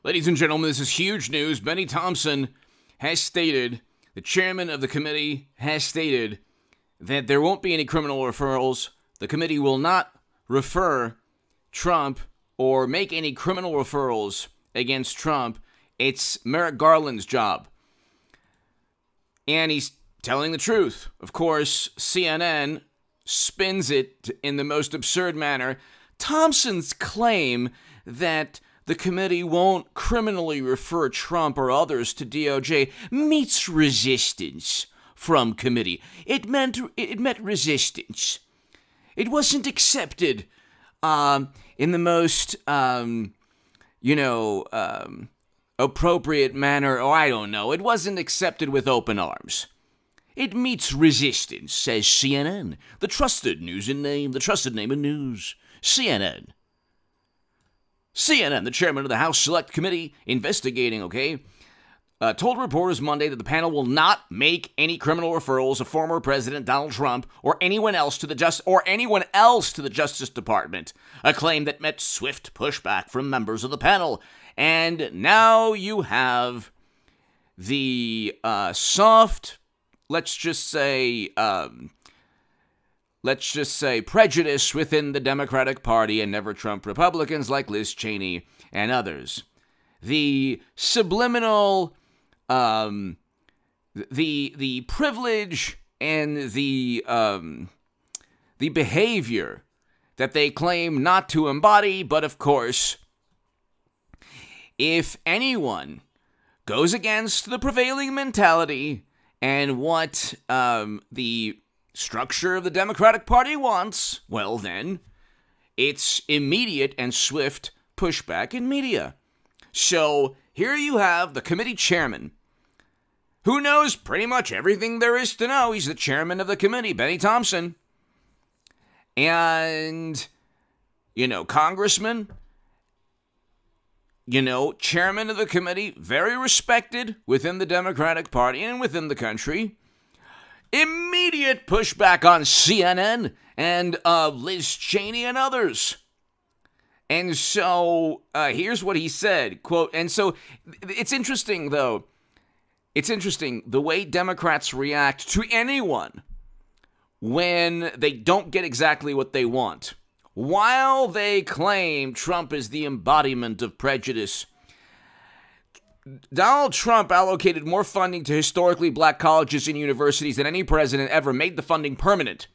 Ladies and gentlemen, this is huge news. Bennie Thompson has stated, the chairman of the committee has stated, that there won't be any criminal referrals. The committee will not refer Trump or make any criminal referrals against Trump. It's Merrick Garland's job. And he's telling the truth. Of course, CNN spins it in the most absurd manner. Thompson's claim that the committee won't criminally refer Trump or others to DOJ meets resistance from committee. It met resistance. It wasn't accepted in the most, appropriate manner. Oh, I don't know. It wasn't accepted with open arms. It meets resistance, says CNN, the trusted name of news. CNN. CNN, the chairman of the House Select Committee investigating, told reporters Monday that the panel will not make any criminal referrals of former President Donald Trump or anyone else to the Justice Department, a claim that met swift pushback from members of the panel. And now you have the soft, let's just say prejudice within the Democratic Party and never-Trump Republicans like Liz Cheney and others. The subliminal, the privilege and the behavior that they claim not to embody, but of course, if anyone goes against the prevailing mentality and what the structure of the Democratic Party wants, well then, it's immediate and swift pushback in media. So here you have the committee chairman, who knows pretty much everything there is to know. He's the chairman of the committee, Bennie Thompson. And, congressman, chairman of the committee, very respected within the Democratic Party and within the country. Immediate pushback on CNN and Liz Cheney and others. And so here's what he said, quote, and so it's interesting, though. It's interesting the way Democrats react to anyone when they don't get exactly what they want. While they claim Trump is the embodiment of prejudice, Donald Trump allocated more funding to historically black colleges and universities than any president ever, made the funding permanent.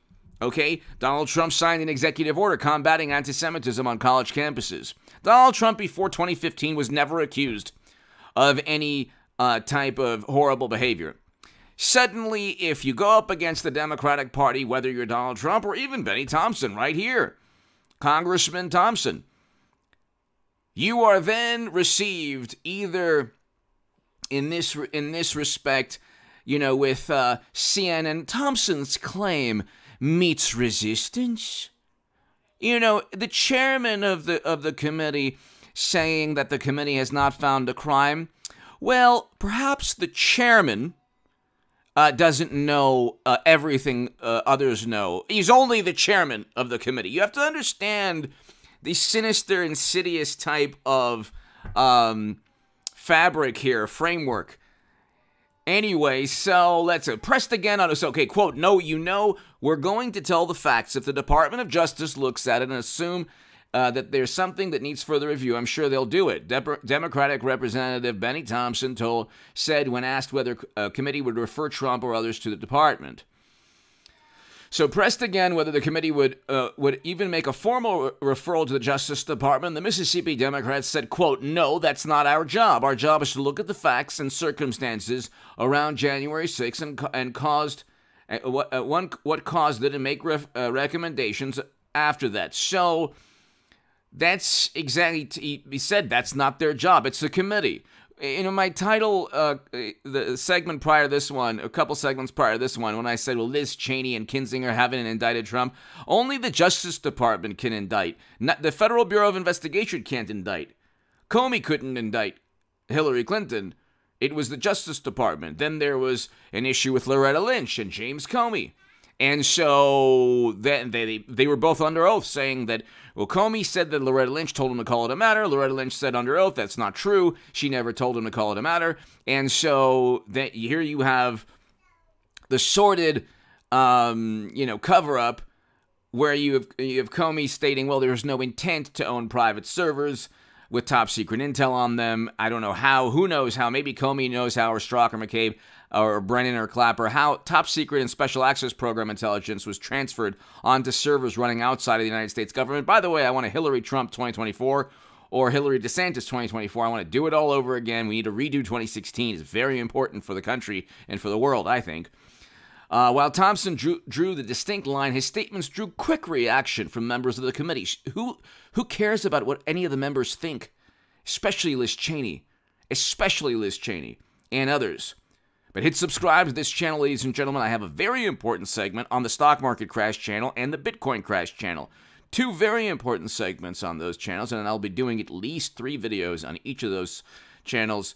Donald Trump signed an executive order combating anti-Semitism on college campuses. Donald Trump, before 2015, was never accused of any type of horrible behavior. Suddenly, if you go up against the Democratic Party, whether you're Donald Trump or even Bennie Thompson right here, Congressman Thompson, you are then received either in this respect, with CNN. Thompson's claim meets resistance. The chairman of the committee saying that the committee has not found a crime. Well, perhaps the chairman doesn't know everything others know. He's only the chairman of the committee. You have to understand the sinister, insidious type of fabric here, framework. Anyway, so let's pressed again on us. Quote, no, we're going to tell the facts. If the Department of Justice looks at it and assume that there's something that needs further review, I'm sure they'll do it. Democratic Representative Bennie Thompson said when asked whether a committee would refer Trump or others to the department. So pressed again whether the committee would even make a formal referral to the Justice Department, the Mississippi Democrats said, quote, no, that's not our job. Our job is to look at the facts and circumstances around January 6th and what caused it and make recommendations after that. So that's exactly, he said that's not their job. It's the committee. My title, the segment prior to this one, a couple segments prior to this one, when I said, well, Liz Cheney and Kinzinger haven't indicted Trump, only the Justice Department can indict. The Federal Bureau of Investigation can't indict. Comey couldn't indict Hillary Clinton. It was the Justice Department. Then there was an issue with Loretta Lynch and James Comey. And so then they were both under oath saying that, well, Comey said that Loretta Lynch told him to call it a matter. Loretta Lynch said under oath that's not true. She never told him to call it a matter. And so here you have the sordid, cover-up where you have Comey stating, well, there's no intent to own private servers with top secret intel on them. I don't know how. Who knows how? Maybe Comey knows how, or Strzok, or McCabe, or Brennan, or Clapper, how top secret and special access program intelligence was transferred onto servers running outside of the United States government. By the way, I want a Hillary Trump 2024 or Hillary DeSantis 2024. I want to do it all over again. We need to redo 2016. It's very important for the country and for the world, I think. While Thompson drew the distinct line, his statements drew quick reaction from members of the committee. Who cares about what any of the members think? Especially Liz Cheney and others. But hit subscribe to this channel, ladies and gentlemen. I have a very important segment on the stock market crash channel and the Bitcoin crash channel. Two very important segments on those channels, and I'll be doing at least 3 videos on each of those channels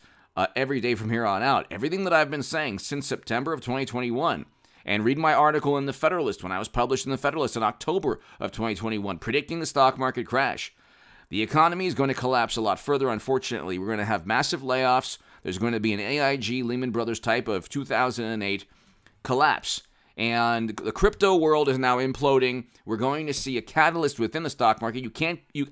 every day from here on out. Everything that I've been saying since September of 2021. And read my article in the Federalist when I was published in the Federalist in October of 2021, predicting the stock market crash. The economy is going to collapse a lot further, unfortunately. We're going to have massive layoffs. There's going to be an AIG, Lehman Brothers type of 2008 collapse. And the crypto world is now imploding. We're going to see a catalyst within the stock market.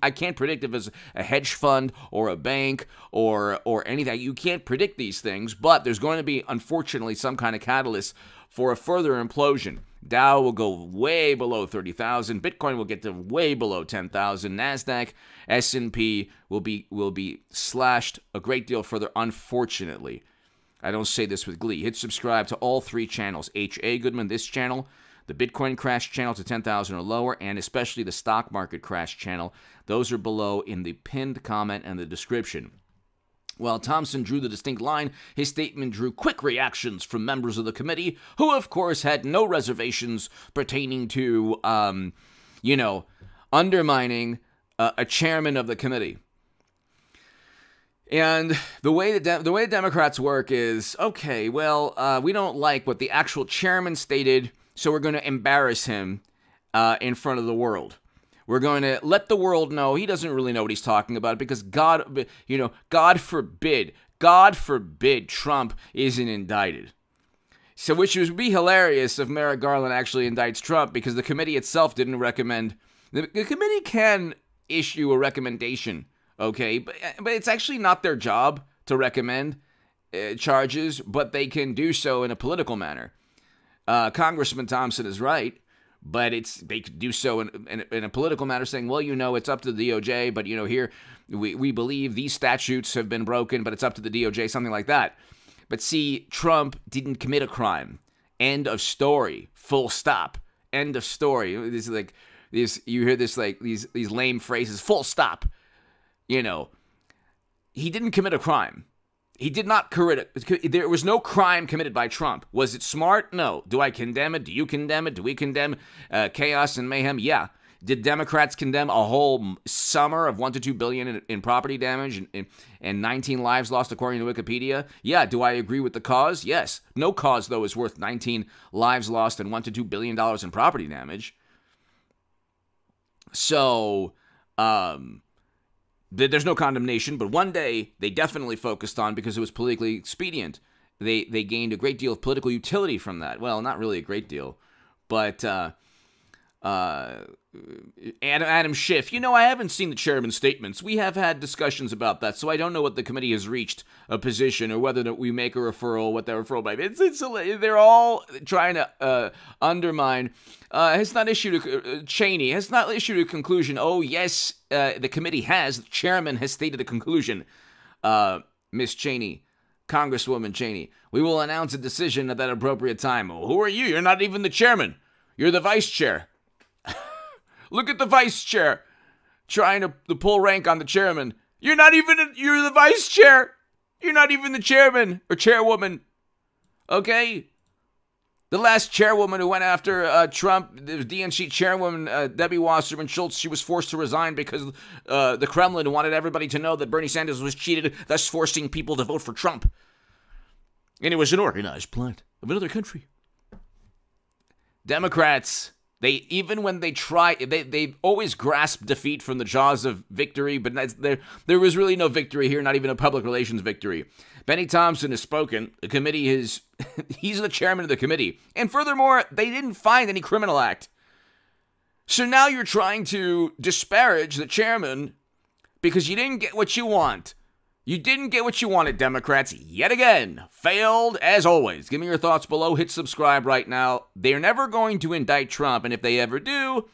I can't predict if it's a hedge fund or a bank or anything. You can't predict these things, but there's going to be, unfortunately, some kind of catalyst for a further implosion. Dow will go way below 30,000. Bitcoin will get to way below 10,000. Nasdaq, S&P will be slashed a great deal further, unfortunately. I don't say this with glee. Hit subscribe to all 3 channels. H.A. Goodman, this channel, the Bitcoin crash channel to 10,000 or lower, and especially the stock market crash channel. Those are below in the pinned comment and the description. While Thompson drew the distinct line, his statement drew quick reactions from members of the committee, who, of course, had no reservations pertaining to, undermining a chairman of the committee. And the way the Democrats work is, okay, well, we don't like what the actual chairman stated, so we're going to embarrass him in front of the world. We're going to let the world know he doesn't really know what he's talking about because God forbid Trump isn't indicted. So which would be hilarious if Merrick Garland actually indicts Trump because the committee itself didn't recommend. The committee can issue a recommendation, okay, but it's actually not their job to recommend charges, but they can do so in a political manner. Congressman Thompson is right. But they could do so in a political matter, saying, well, it's up to the DOJ, but, here we believe these statutes have been broken, but it's up to the DOJ, something like that. But see, Trump didn't commit a crime. End of story. Full stop. End of story. This is like this. You hear this like these lame phrases. Full stop. He didn't commit a crime. He did not commit it. There was no crime committed by Trump. Was it smart? No. Do I condemn it? Do you condemn it? Do we condemn chaos and mayhem? Yeah. Did Democrats condemn a whole summer of $1 to $2 billion in property damage and 19 lives lost according to Wikipedia? Yeah. Do I agree with the cause? Yes. No cause, though, is worth 19 lives lost and $1 to $2 billion in property damage. So, there's no condemnation, but one day they definitely focused on, because it was politically expedient, they gained a great deal of political utility from that. Well, not really a great deal, but Adam Schiff, I haven't seen the chairman's statements. We have had discussions about that, so I don't know what the committee has reached a position or whether we make a referral, what that referral might be. They're all trying to undermine. Has not issued Cheney has not issued a conclusion. Oh, yes, the committee has. The chairman has stated a conclusion. Miss Cheney, Congresswoman Cheney, we will announce a decision at that appropriate time. Oh, who are you? You're not even the chairman. You're the vice chair. Look at the vice chair trying to pull rank on the chairman. You're the vice chair. You're not even the chairman or chairwoman. Okay? The last chairwoman who went after Trump, the DNC chairwoman, Debbie Wasserman Schultz, she was forced to resign because the Kremlin wanted everybody to know that Bernie Sanders was cheated, thus forcing people to vote for Trump. And it was an organized plot of another country. Democrats, even when they try, they always grasp defeat from the jaws of victory, but there was really no victory here, not even a public relations victory. Bennie Thompson has spoken. The committee is, he's the chairman of the committee. And furthermore, they didn't find any criminal act. So now you're trying to disparage the chairman because you didn't get what you want. You didn't get what you wanted, Democrats, yet again. Failed, as always. Give me your thoughts below. Hit subscribe right now. They're never going to indict Trump, and if they ever do,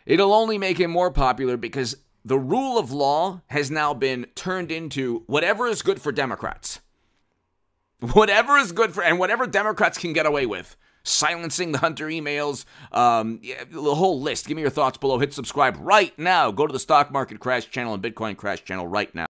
it'll only make him more popular because the rule of law has now been turned into whatever is good for Democrats. Whatever is good for, and whatever Democrats can get away with. Silencing the Hunter emails, the whole list. Give me your thoughts below. Hit subscribe right now. Go to the Stock Market Crash channel and Bitcoin Crash channel right now.